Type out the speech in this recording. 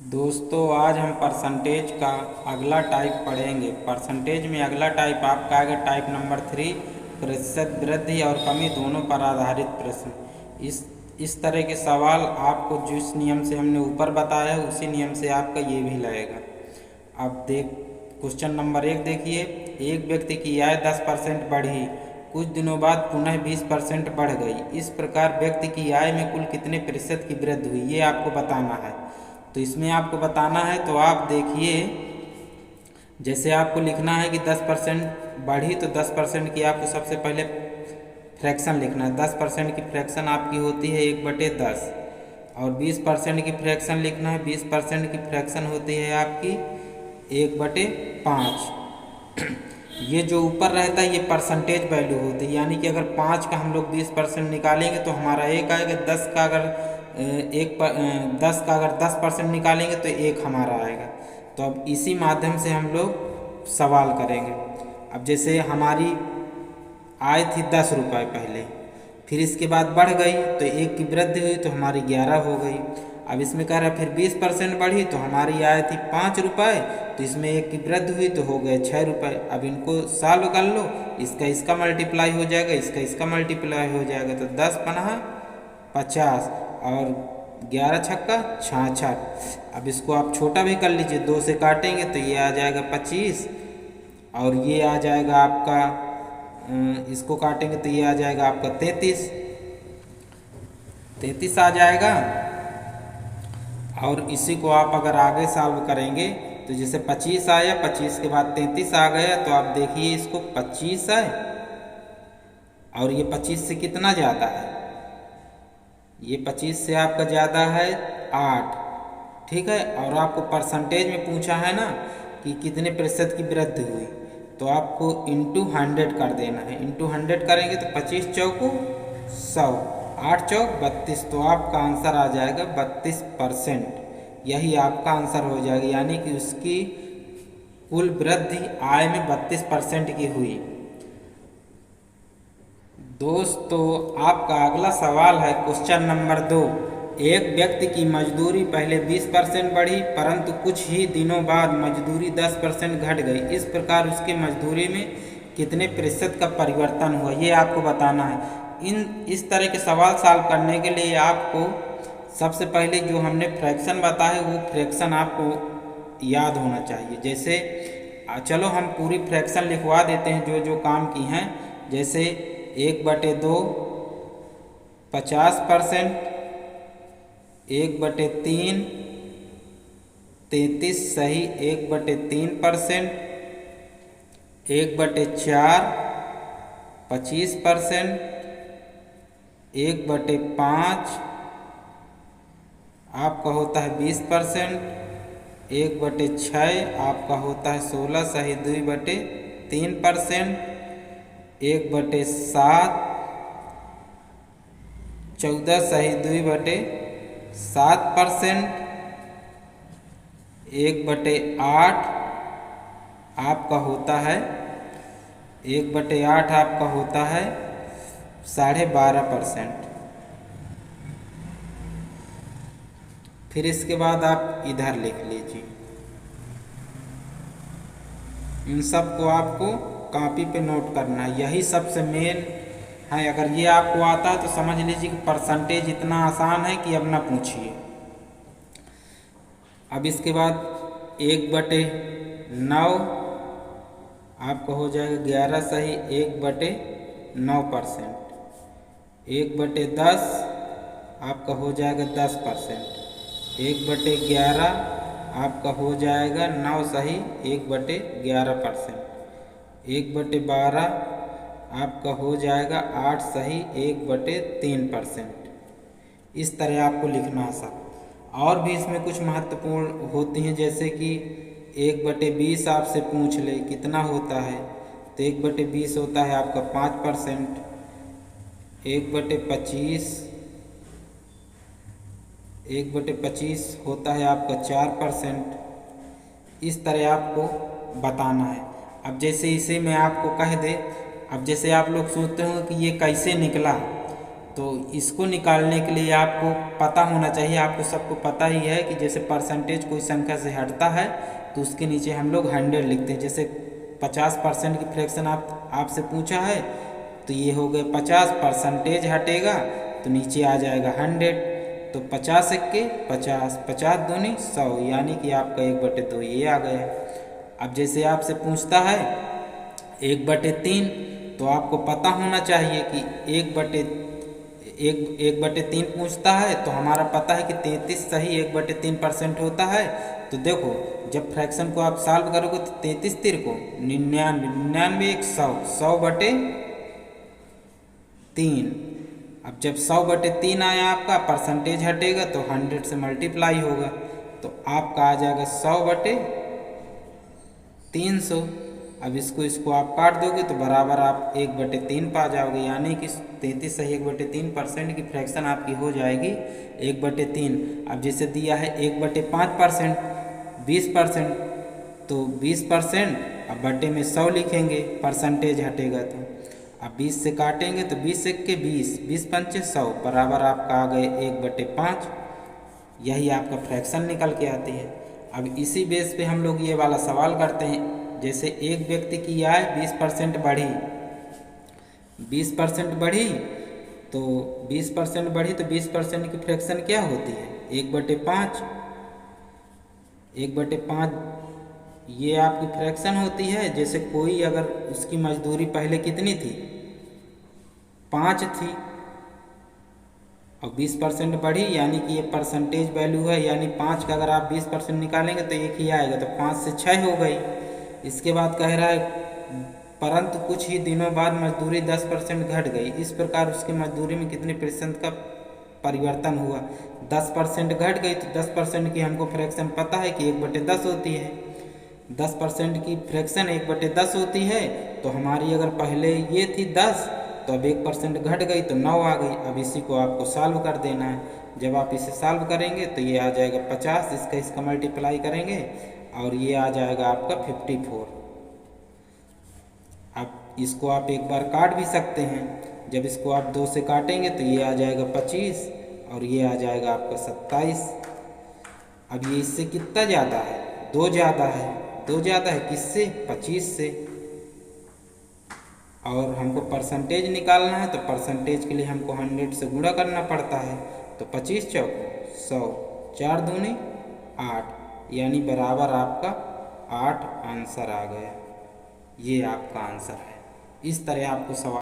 दोस्तों आज हम परसेंटेज का अगला टाइप पढ़ेंगे। परसेंटेज में अगला टाइप आपका आएगा टाइप नंबर 3, प्रतिशत वृद्धि और कमी दोनों पर आधारित प्रश्न। इस तरह के सवाल आपको जिस नियम से हमने ऊपर बताया है उसी नियम से आपका ये भी लगेगा। अब क्वेश्चन नंबर 1 देखिए। एक व्यक्ति की आय 10% बढ़ी, कुछ दिनों बाद पुनः 20% बढ़ गई। इस प्रकार व्यक्ति की आय में कुल कितने प्रतिशत की वृद्धि हुई, ये आपको बताना है। तो इसमें आपको बताना है, तो आप देखिए, जैसे आपको लिखना है कि 10% बढ़ी तो 10% की आपको सबसे पहले फ्रैक्शन लिखना है। 10% की फ्रैक्शन आपकी होती है 1/10 और 20% की फ्रैक्शन लिखना है। 20% की फ्रैक्शन होती है आपकी 1/5। ये जो ऊपर रहता है ये परसेंटेज वैल्यू होती है, यानी कि अगर 5 का हम लोग 20% निकालेंगे तो हमारा एक आएगा। 10 का अगर 10% निकालेंगे तो एक हमारा आएगा। तो अब इसी माध्यम से हम लोग सवाल करेंगे। अब जैसे हमारी आय थी 10 रुपये पहले, फिर इसके बाद बढ़ गई तो एक की वृद्धि हुई तो हमारी 11 हो गई। अब इसमें कह रहा है फिर 20% बढ़ी तो हमारी आय थी 5 रुपये, तो इसमें एक की वृद्धि हुई तो हो गए 6 रुपये। अब इनको सॉल्व कर लो, इसका मल्टीप्लाई हो जाएगा, इसका मल्टीप्लाई हो जाएगा, तो 10×50 और 11×6 = 66। अब इसको आप छोटा भी कर लीजिए, 2 से काटेंगे तो ये आ जाएगा 25 और ये आ जाएगा आपका, इसको काटेंगे तो ये आ जाएगा आपका 33 आ जाएगा। और इसी को आप अगर आगे सॉल्व करेंगे तो जैसे 25 आया, 25 के बाद 33 आ गया, तो आप देखिए इसको 25 है और ये 25 से कितना ज़्यादा है, ये 25 से आपका ज़्यादा है 8। ठीक है, और आपको परसेंटेज में पूछा है ना कि कितने प्रतिशत की वृद्धि हुई, तो आपको इंटू 100 कर देना है। इंटू 100 करेंगे तो 25 चौको 100, 8 चौक 32, तो आपका आंसर आ जाएगा 32%। यही आपका आंसर हो जाएगा, यानी कि उसकी कुल वृद्धि आय में 32% की हुई। दोस्तों आपका अगला सवाल है क्वेश्चन नंबर 2। एक व्यक्ति की मजदूरी पहले 20% बढ़ी, परंतु कुछ ही दिनों बाद मजदूरी 10% घट गई। इस प्रकार उसकी मजदूरी में कितने प्रतिशत का परिवर्तन हुआ, ये आपको बताना है। इस तरह के सवाल सॉल्व करने के लिए आपको सबसे पहले जो हमने फ्रैक्शन बताया वो फ्रैक्शन आपको याद होना चाहिए। जैसे चलो हम पूरी फ्रैक्शन लिखवा देते हैं जो जो काम की हैं। जैसे 1/2 50%, 1/3 33 सही 1/3%, 1/4 25%, 1/5 आपका होता है 20%, 1/6 आपका होता है 16 सही 2/3%, 1/7 14 सही 2/7%, 1/8 आपका होता है 1/8 आपका होता है 12.5%। फिर इसके बाद आप इधर लिख लीजिए। इन सब को आपको कॉपी पे नोट करना है, यही सबसे मेन है। अगर ये आपको आता है तो समझ लीजिए कि परसेंटेज इतना आसान है कि अब ना पूछिए। अब इसके बाद 1/9 आपका हो जाएगा 11 सही 1/9%, 1/10 आपका हो जाएगा 10%, 1/11 आपका हो जाएगा 9 सही 1/11%, 1/12 आपका हो जाएगा 8 सही 1/3%। इस तरह आपको लिखना है सब। और भी इसमें कुछ महत्वपूर्ण होती हैं, जैसे कि 1/20 आपसे पूछ ले कितना होता है, तो 1/20 होता है आपका 5%, 1/25 1/25 होता है आपका 4%। इस तरह आपको बताना है। अब जैसे इसे मैं आपको कह दे, अब जैसे आप लोग सोचते हो कि ये कैसे निकला, तो इसको निकालने के लिए आपको पता होना चाहिए, आपको सबको पता ही है कि जैसे परसेंटेज कोई संख्या से हटता है तो उसके नीचे हम लोग 100 लिखते हैं। जैसे 50% की फ्रैक्शन आपसे पूछा है तो ये हो गए 50, परसेंटेज हटेगा तो नीचे आ जाएगा 100। तो 50 एक्के 50, 50 दूनी 100, यानी कि आपका 1/2 ये आ गया। अब जैसे आपसे पूछता है 1/3, तो आपको पता होना चाहिए कि 1/3 पूछता है तो हमारा पता है कि 33 सही 1/3% होता है। तो देखो जब फ्रैक्शन को आप सॉल्व करोगे तो 33 तिर को 99, 99 1 100, 100/3। अब जब 100/3 आया आपका, परसेंटेज हटेगा तो 100 से मल्टीप्लाई होगा, तो आपका आ जाएगा 100/300। अब इसको आप काट दोगे तो बराबर आप 1/3 पा जाओगे, यानी कि 33 सही 1/3% की फ्रैक्शन आपकी हो जाएगी 1/3। अब जैसे दिया है 1/5% 20%, तो 20% अब बटे में 100 लिखेंगे, परसेंटेज हटेगा तो। अब 20 से काटेंगे तो 20 एक्के 20, 20 पंचे 100, बराबर आपका आ गए 1/5। यही आपका फ्रैक्शन निकल के आती है। अब इसी बेस पे हम लोग ये वाला सवाल करते हैं। जैसे एक व्यक्ति की आय 20% बढ़ी, 20% बढ़ी तो 20% बढ़ी तो 20% की फ्रैक्शन क्या होती है 1/5। 1/5 ये आपकी फ्रैक्शन होती है। जैसे कोई अगर उसकी मजदूरी पहले कितनी थी 5 थी और 20% बढ़ी, यानी कि ये परसेंटेज वैल्यू है, यानी 5 का अगर आप 20% निकालेंगे तो एक ही आएगा, तो 5 से 6 हो गई। इसके बाद कह रहा है परंतु कुछ ही दिनों बाद मजदूरी 10% घट गई, इस प्रकार उसकी मजदूरी में कितने प्रतिशत का परिवर्तन हुआ। 10% घट गई तो 10% की हमको फ्रैक्शन पता है कि 1/10 होती है। 10% की फ्रैक्शन 1/10 होती है, तो हमारी अगर पहले ये थी 10 तो अब 1% घट गई तो 9 आ गई। अब इसी को आपको सॉल्व कर देना है। जब आप इसे सॉल्व करेंगे तो ये आ जाएगा 50, इसका मल्टीप्लाई करेंगे और ये आ जाएगा आपका 54। अब इसको आप एक बार काट भी सकते हैं। जब इसको आप 2 से काटेंगे तो ये आ जाएगा 25 और ये आ जाएगा आपका 27। अब ये इससे कितना ज़्यादा है 2 ज़्यादा है, 2 ज़्यादा है किससे 25 से। और हमको परसेंटेज निकालना है तो परसेंटेज के लिए हमको 100 से गुणा करना पड़ता है। तो 25 चौक 100, 4 दूनी 8, यानी बराबर आपका 8 आंसर आ गया। ये आपका आंसर है। इस तरह आपको सवाल